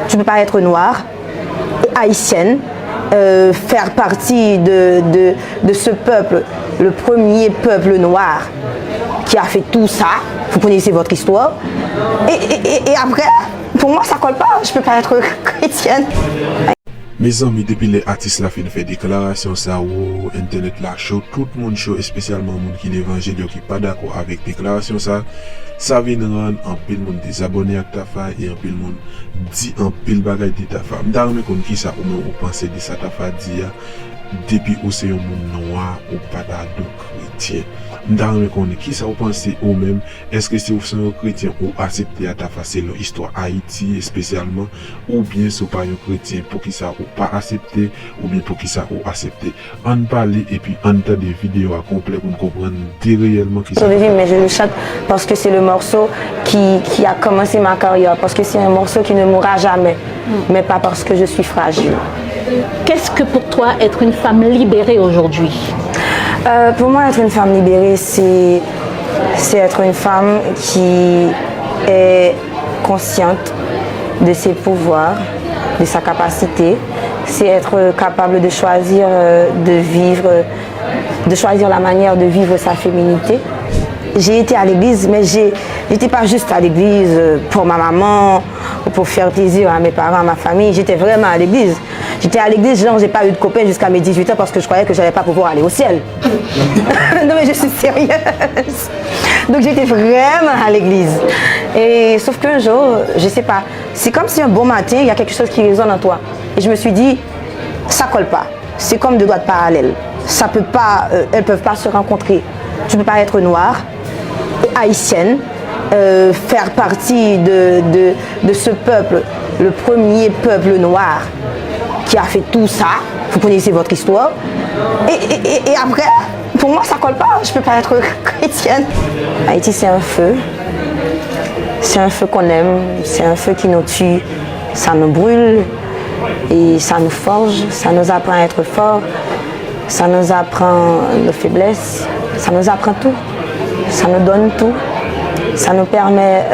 Tu ne peux pas être noire, haïtienne, faire partie de ce peuple, le premier peuple noir qui a fait tout ça. Vous connaissez votre histoire. Et après, pour moi, ça ne colle pas. Je ne peux pas être chrétienne. Mes amis, depuis les artistes la fin fait déclaration ça ou internet la show, tout le monde show, spécialement monde qui l'évangile qui pas d'accord avec déclaration ça vient rendre en pile monde désabonné à ta fa et en pile monde dit en pile bagaille de ta fa. M'ta remet kon qui ça ou pensez de ça ta fa dit depuis ou c'est un monde noir ou pas d'ado chrétien. M'ta remet kon qui ça ou pensez ou même est-ce que c'est un chrétien ou accepter à ta fa c'est l'histoire Haïti spécialement ou bien c'est pas un chrétien pour qui ça ou pas accepter ou bien pour qui ça ou accepter. On parle et puis on entend des vidéos à complet pour comprendre réellement qui ça. Mais je le chante parce que c'est le morceau qui a commencé ma carrière, parce que c'est un morceau qui ne mourra jamais, mais pas parce que je suis fragile. Qu'est-ce que pour toi être une femme libérée aujourd'hui? Pour moi, être une femme libérée, c'est être une femme qui est consciente de ses pouvoirs, de sa capacité. C'est être capable de choisir de choisir la manière de vivre sa féminité. J'ai été à l'église, mais j'étais pas juste à l'église pour ma maman ou pour faire plaisir à mes parents, à ma famille. J'étais vraiment à l'église. J'étais à l'église, genre j'ai pas eu de copain jusqu'à mes 18 ans parce que je croyais que j'allais pas pouvoir aller au ciel. Non mais je suis sérieuse. Donc j'étais vraiment à l'église. Et sauf qu'un jour, je sais pas, c'est comme si un bon matin, il y a quelque chose qui résonne en toi. Et je me suis dit, ça colle pas. C'est comme deux doigts de parallèle. Ça peut pas, elles peuvent pas se rencontrer. Tu peux pas être noire, haïtienne, faire partie de ce peuple, le premier peuple noir qui a fait tout ça. Vous connaissez votre histoire. Et après, pour moi, ça colle pas. Je peux pas être chrétienne. Haïti, c'est un feu. C'est un feu qu'on aime. C'est un feu qui nous tue. Ça nous brûle et ça nous forge. Ça nous apprend à être forts. Ça nous apprend nos faiblesses. Ça nous apprend tout. Ça nous donne tout. Ça nous permet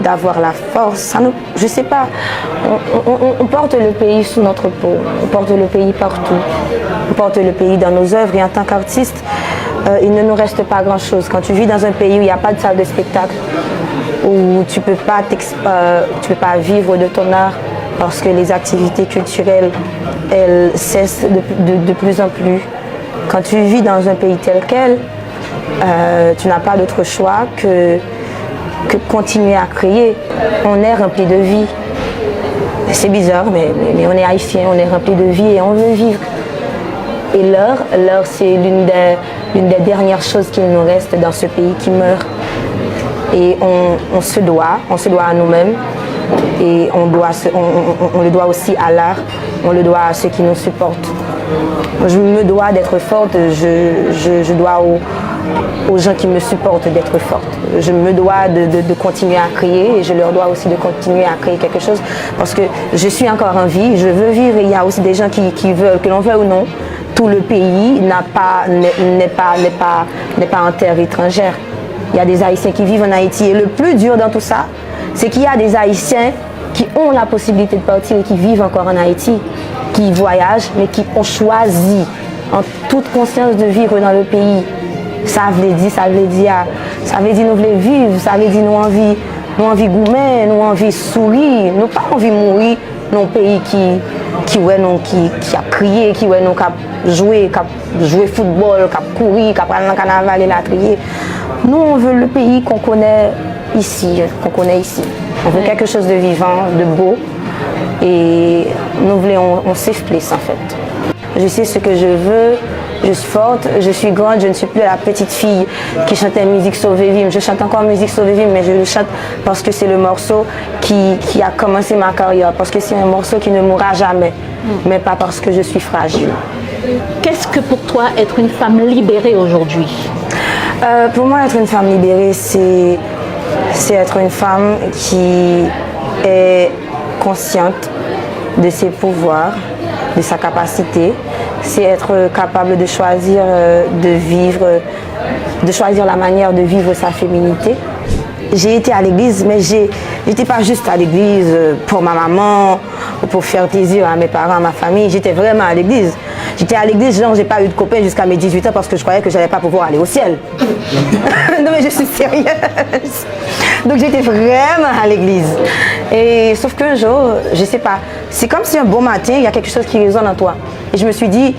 d'avoir la force. Je sais pas, on porte le pays sous notre peau. On porte le pays partout. On porte le pays dans nos œuvres. Et en tant qu'artiste, il ne nous reste pas grand-chose. Quand tu vis dans un pays où il n'y a pas de salle de spectacle, où tu ne peux pas vivre de ton art, parce que les activités culturelles, elles cessent de plus en plus. Quand tu vis dans un pays tel quel, tu n'as pas d'autre choix que continuer à créer. On est rempli de vie. C'est bizarre, mais on est haïtien, on est rempli de vie et on veut vivre. Et l'heure, c'est l'une des dernières choses qu'il nous reste dans ce pays qui meurt. Et on se doit à nous-mêmes. Et on le doit aussi à l'art, on le doit à ceux qui nous supportent. Je me dois d'être forte, je dois aux gens qui me supportent d'être forte. Je me dois de continuer à créer et je leur dois aussi de continuer à créer quelque chose parce que je suis encore en vie, je veux vivre et il y a aussi des gens qui veulent, que l'on veuille ou non, tout le pays n'est pas en terre étrangère. Il y a des Haïtiens qui vivent en Haïti et le plus dur dans tout ça, c'est qu'il y a des Haïtiens qui ont la possibilité de partir et qui vivent encore en Haïti, qui voyagent, mais qui ont choisi en toute conscience de vivre dans le pays. Ça veut dire nous voulons vivre, ça veut dire nous envie goumer, nous envie sourire, nous pas envie mourir dans un pays qui a crié, qui a joué football, qui a couru, qui a pris le carnaval et la trier. Nous on veut le pays qu'on connaît ici. On veut quelque chose de vivant, de beau et nous voulons on safe place en fait. Je sais ce que je veux. Je suis forte, je suis grande, je ne suis plus la petite fille qui chantait musique Sauver Vime. Je chante encore musique Sauver Vime, mais je le chante parce que c'est le morceau qui a commencé ma carrière, parce que c'est un morceau qui ne mourra jamais, mais pas parce que je suis fragile. Qu'est-ce que pour toi être une femme libérée aujourd'hui? Pour moi, être une femme libérée, c'est être une femme qui est consciente de ses pouvoirs, de sa capacité. C'est être capable de choisir de choisir la manière de vivre sa féminité. J'ai été à l'église, mais j'étais pas juste à l'église pour ma maman ou pour faire plaisir à mes parents, à ma famille. J'étais vraiment à l'église. J'étais à l'église, genre j'ai pas eu de copain jusqu'à mes 18 ans parce que je croyais que j'allais pas pouvoir aller au ciel. Non mais je suis sérieuse. Donc j'étais vraiment à l'église. Et sauf qu'un jour, je sais pas, c'est comme si un bon matin, il y a quelque chose qui résonne en toi. Et je me suis dit,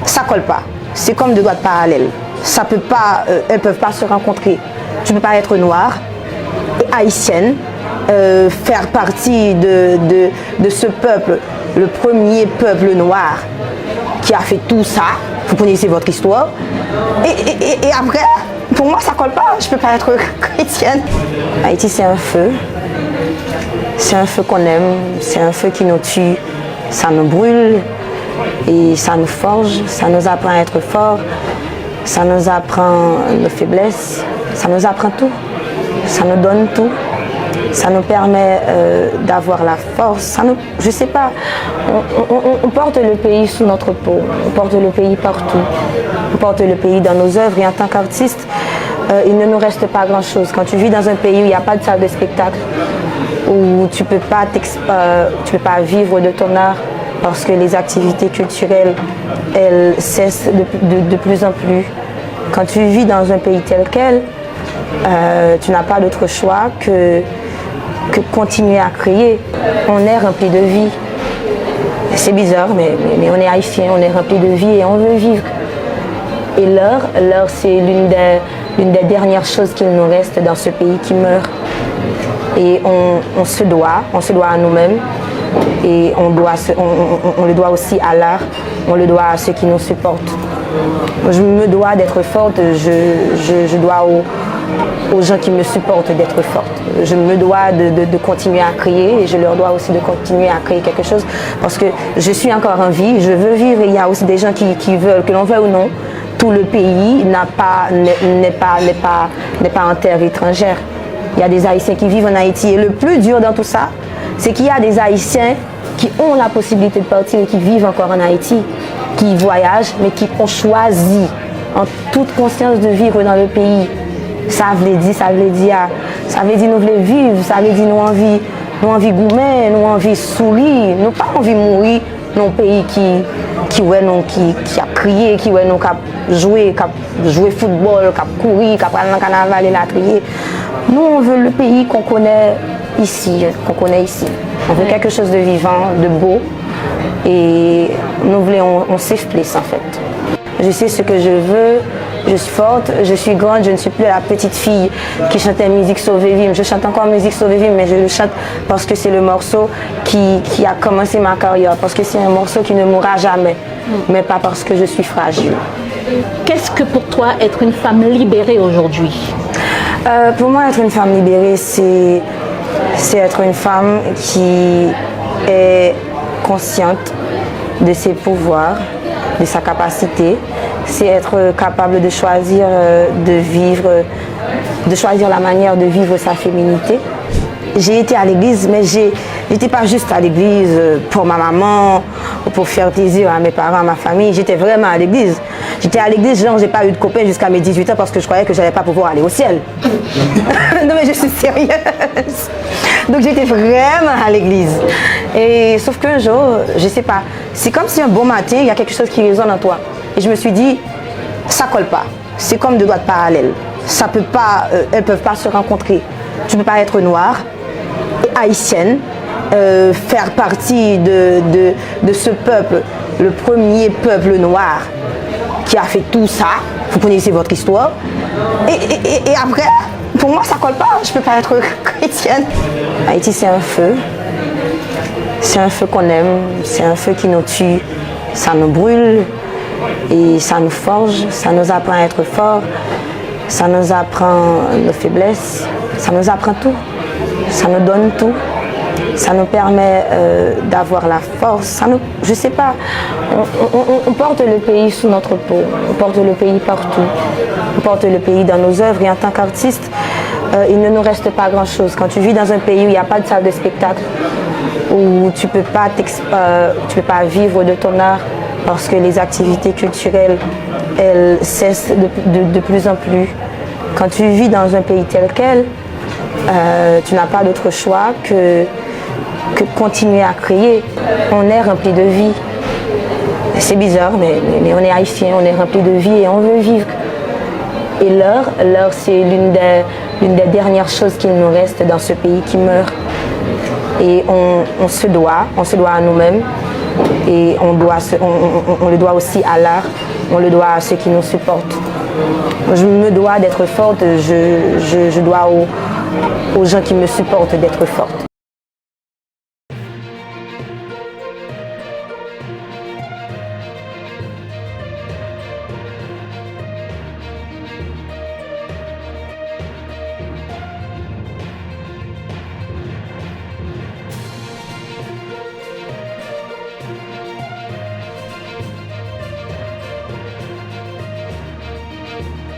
ça colle pas. C'est comme deux doigts de parallèle. Ça peut pas, elles peuvent pas se rencontrer. Tu peux pas être noire et haïtienne, faire partie de ce peuple, le premier peuple noir qui a fait tout ça. Vous connaissez votre histoire. Et après, pour moi, ça colle pas. Je peux pas être chrétienne. Haïti, c'est un feu. C'est un feu qu'on aime. C'est un feu qui nous tue. Ça nous brûle et ça nous forge. Ça nous apprend à être fort. Ça nous apprend nos faiblesses. Ça nous apprend tout. Ça nous donne tout. Ça nous permet d'avoir la force. Je sais pas, on porte le pays sous notre peau. On porte le pays partout. On porte le pays dans nos œuvres. Et en tant qu'artiste, il ne nous reste pas grand-chose. Quand tu vis dans un pays où il n'y a pas de salle de spectacle, où tu peux pas vivre de ton art parce que les activités culturelles, elles cessent de plus en plus. Quand tu vis dans un pays tel quel, tu n'as pas d'autre choix que continuer à créer. On est rempli de vie. C'est bizarre, mais on est haïtien, on est rempli de vie et on veut vivre. Et l'heure, c'est l'une des dernières choses qu'il nous reste dans ce pays qui meurt. Et on se doit à nous-mêmes et on le doit aussi à l'art, on le doit à ceux qui nous supportent. Je me dois d'être forte, je dois aux gens qui me supportent d'être forte. Je me dois de continuer à créer et je leur dois aussi de continuer à créer quelque chose parce que je suis encore en vie, je veux vivre et il y a aussi des gens qui veulent, que l'on veuille ou non, tout le pays n'est pas en terre étrangère. Il y a des Haïtiens qui vivent en Haïti et le plus dur dans tout ça, c'est qu'il y a des Haïtiens qui ont la possibilité de partir et qui vivent encore en Haïti, qui voyagent mais qui ont choisi en toute conscience de vivre dans le pays. Ça veut dire nous voulons vivre, ça veut dire nous envie goumer, nous envie sourire, nous pas envie mourir dans un pays qui a crié, qui nous a joué football, qui a couru, qui a parlé dans le carnaval et la crié. Nous on veut le pays qu'on connaît ici. On veut quelque chose de vivant, de beau et nous voulons un safe place en fait. Je sais ce que je veux. Je suis forte, je suis grande, je ne suis plus la petite fille qui chantait musique Sauvé-Vime. Je chante encore musique Sauvé-Vime, mais je le chante parce que c'est le morceau qui a commencé ma carrière, parce que c'est un morceau qui ne mourra jamais, mais pas parce que je suis fragile. Qu'est-ce que pour toi être une femme libérée aujourd'hui? Pour moi, être une femme libérée, c'est être une femme qui est consciente de ses pouvoirs, de sa capacité. C'est être capable de choisir de choisir la manière de vivre sa féminité. J'ai été à l'église, mais j'étais pas juste à l'église pour ma maman ou pour faire plaisir à mes parents, à ma famille. J'étais vraiment à l'église. J'étais à l'église, genre j'ai pas eu de copain jusqu'à mes 18 ans parce que je croyais que j'allais pas pouvoir aller au ciel. Non mais je suis sérieuse. Donc j'étais vraiment à l'église. Et sauf qu'un jour, je sais pas, c'est comme si un bon matin, il y a quelque chose qui résonne en toi. Et je me suis dit, ça colle pas. C'est comme deux doigts de parallèle. Ça peut pas, elles peuvent pas se rencontrer. Tu peux pas être noire et haïtienne, faire partie de ce peuple, le premier peuple noir qui a fait tout ça. Vous connaissez votre histoire. Et après, pour moi, ça colle pas. Je peux pas être chrétienne. Haïti, c'est un feu. C'est un feu qu'on aime. C'est un feu qui nous tue. Ça nous brûle. Et ça nous forge, ça nous apprend à être fort, ça nous apprend nos faiblesses, ça nous apprend tout, ça nous donne tout, ça nous permet d'avoir la force. Je sais pas, on porte le pays sous notre peau, on porte le pays partout, on porte le pays dans nos œuvres et en tant qu'artiste, il ne nous reste pas grand-chose. Quand tu vis dans un pays où il n'y a pas de salle de spectacle, où tu peux pas vivre de ton art, parce que les activités culturelles, elles cessent de plus en plus. Quand tu vis dans un pays tel quel, tu n'as pas d'autre choix que de continuer à créer. On est rempli de vie. C'est bizarre, mais on est haïtien, on est rempli de vie et on veut vivre. Et l'heure, c'est l'une des dernières choses qu'il nous reste dans ce pays qui meurt. Et on se doit à nous-mêmes et on le doit aussi à l'art, on le doit à ceux qui nous supportent. Je me dois d'être forte, je dois aux gens qui me supportent d'être forte.